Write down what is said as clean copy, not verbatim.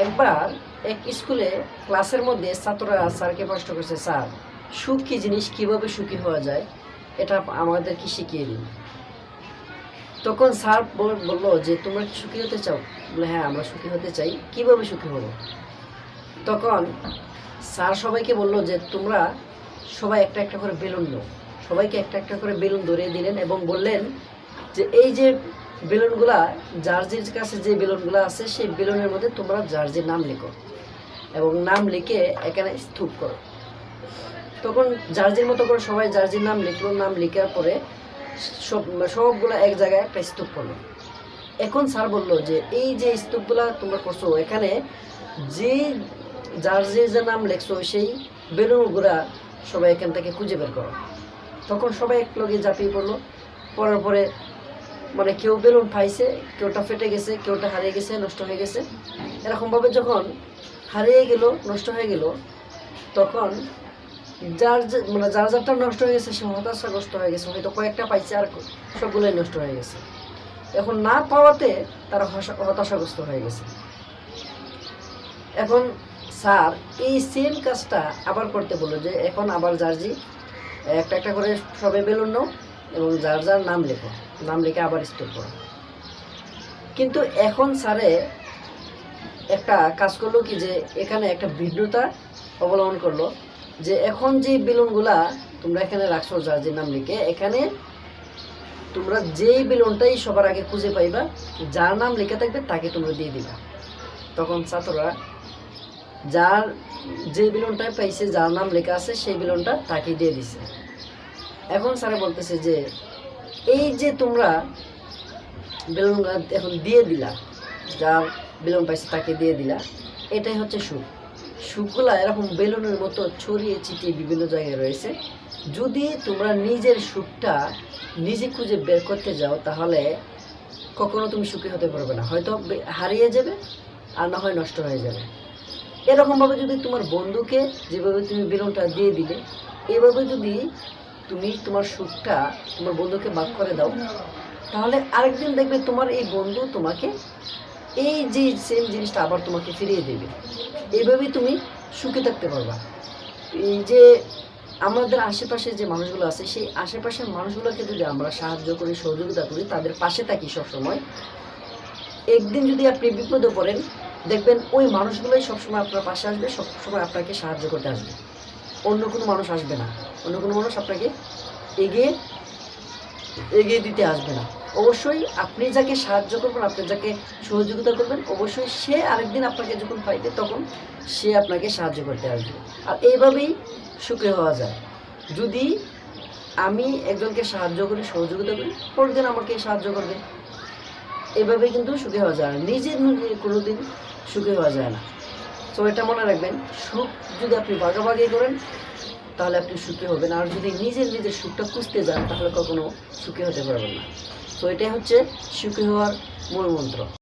একবার এক স্কুলে ক্লাসের মধ্যে ছাত্ররা স্যারকে প্রশ্ন করছে, স্যার সুখ কী জিনিস, কীভাবে সুখী হওয়া যায়, এটা আমাদেরকে শিখিয়ে দিন। তখন স্যার বললো যে তোমরা কি সুখী হতে চাও? বলে হ্যাঁ, আমরা সুখী হতে চাই, কীভাবে সুখী হবো? তখন স্যার সবাইকে বললো যে তোমরা সবাই একটা একটা করে বেলুন নাও। সবাইকে একটা একটা করে বেলুন ধরিয়ে দিলেন এবং বললেন যে এই যে বেলুনগুলা, জার্জির কাছে যে বেলুনগুলো আছে সেই বেলুনের মধ্যে তোমরা জার্জির নাম লিখো এবং নাম লিখে এখানে স্তূপ করো। তখন জার্জির মতো করে সবাই জার্জির নাম লিখলো। নাম লিখার পরে সবগুলো এক জায়গায় একটা স্তূপ করলো। এখন স্যার বললো যে এই যে স্তূপগুলা তোমরা করছো, এখানে যে জার্জির যে নাম লিখছো সেই বেলুনগুলা সবাই এখান থেকে খুঁজে বের করো। তখন সবাই এক লগে ঝাঁপিয়ে পড়লো। পড়ার পরে মানে কেউ বেলুন পাইছে, কেউটা ফেটে গেছে, কেউটা হারিয়ে গেছে, নষ্ট হয়ে গেছে। এরকমভাবে যখন হারিয়ে গেল, নষ্ট হয়ে গেল, তখন যারটা নষ্ট হয়ে গেছে সে হতাশাগ্রস্ত হয়ে গেছে। হয়তো কয়েকটা পাইছে আর সবগুলোই নষ্ট হয়ে গেছে। এখন না পাওয়াতে তারা হতাশাগ্রস্ত হয়ে গেছে। এখন স্যার এই সেম কাজটা আবার করতে বললো যে এখন আবার জার্জি একটা একটা করে সবে বেলুন নাও এবং যার যার নাম লেখো, নাম লিখে আবার স্তূপ করো। কিন্তু এখন স্যারে একটা কাজ করলো কি, যে এখানে একটা ভিন্নতা অবলম্বন করলো যে এখন যে বেলুনগুলা তোমরা এখানে রাখছো জার্জির নাম লিখে, এখানে তোমরা যেই বেলুনটাই সবার আগে খুঁজে পাইবা, যার নাম লেখা থাকবে তাকে তোমরা দিয়ে দিবা। তখন ছাত্ররা যার যে বেলুনটাই পাইছে, যার নাম লেখা আছে সেই বেলুনটা তাকে দিয়ে দিছে। এখন স্যারে বলতেছে যে এই যে তোমরা বেলুন এখন দিয়ে দিলা, যার বেলুন পাইছে তাকে দিয়ে দিলা, এটাই হচ্ছে সুখ। সুখগুলা এরকম বেলুনের মতো ছড়িয়ে ছিটিয়ে বিভিন্ন জায়গায় রয়েছে। যদি তোমরা নিজের সুখটা নিজে খুঁজে বের করতে যাও, তাহলে কখনো তুমি সুখী হতে পারবে না। হয়তো হারিয়ে যাবে আর না হয় নষ্ট হয়ে যাবে। এরকমভাবে যদি তোমার বন্ধুকে যেভাবে তুমি বেলুনটা দিয়ে দিলে, এভাবে যদি তুমি তোমার সুখটা তোমার বন্ধুকে ভাগ করে দাও, তাহলে আরেকদিন দেখবে তোমার এই বন্ধু তোমাকে এই যে সেম জিনিসটা আবার তোমাকে ফিরিয়ে দেবে। এইভাবেই তুমি সুখে থাকতে পারবা। এই যে আমাদের আশেপাশে যে মানুষগুলো আছে, সেই আশেপাশের মানুষগুলোকে যদি আমরা সাহায্য করি, সহযোগিতা করি, তাদের পাশে থাকি সবসময়, একদিন যদি আপনি বিপদে পড়েন, দেখবেন ওই মানুষগুলোই সবসময় আপনার পাশে আসবে, সবসময় আপনাকে সাহায্য করতে আসবে। অন্য কোনো মানুষ আসবে না, অন্য কোনো মানুষ আপনাকে এগিয়ে দিতে আসবে না। অবশ্যই আপনি যাকে সাহায্য করবেন, আপনি যাকে সহযোগিতা করবেন, অবশ্যই সে আরেকদিন আপনাকে যখন পাইবে তখন সে আপনাকে সাহায্য করতে আসবে। আর এইভাবেই সুখী হওয়া যায়। যদি আমি একজনকে সাহায্য করি, সহযোগিতা করি, পরের দিন আমাকে সাহায্য করবে। এভাবেই কিন্তু সুখী হওয়া যায় না। নিজের কোনোদিন সুখী হওয়া যায় না। তো এটা মনে রাখবেন, সুখ যদি আপনি ভাগাভাগি করেন তাহলে আপনি সুখী হবেন। আর যদি নিজের সুখটা খুঁজতে যান তাহলে কখনো সুখী হতে পারবেন না। তো এটাই হচ্ছে সুখী হওয়ার মূল মন্ত্র।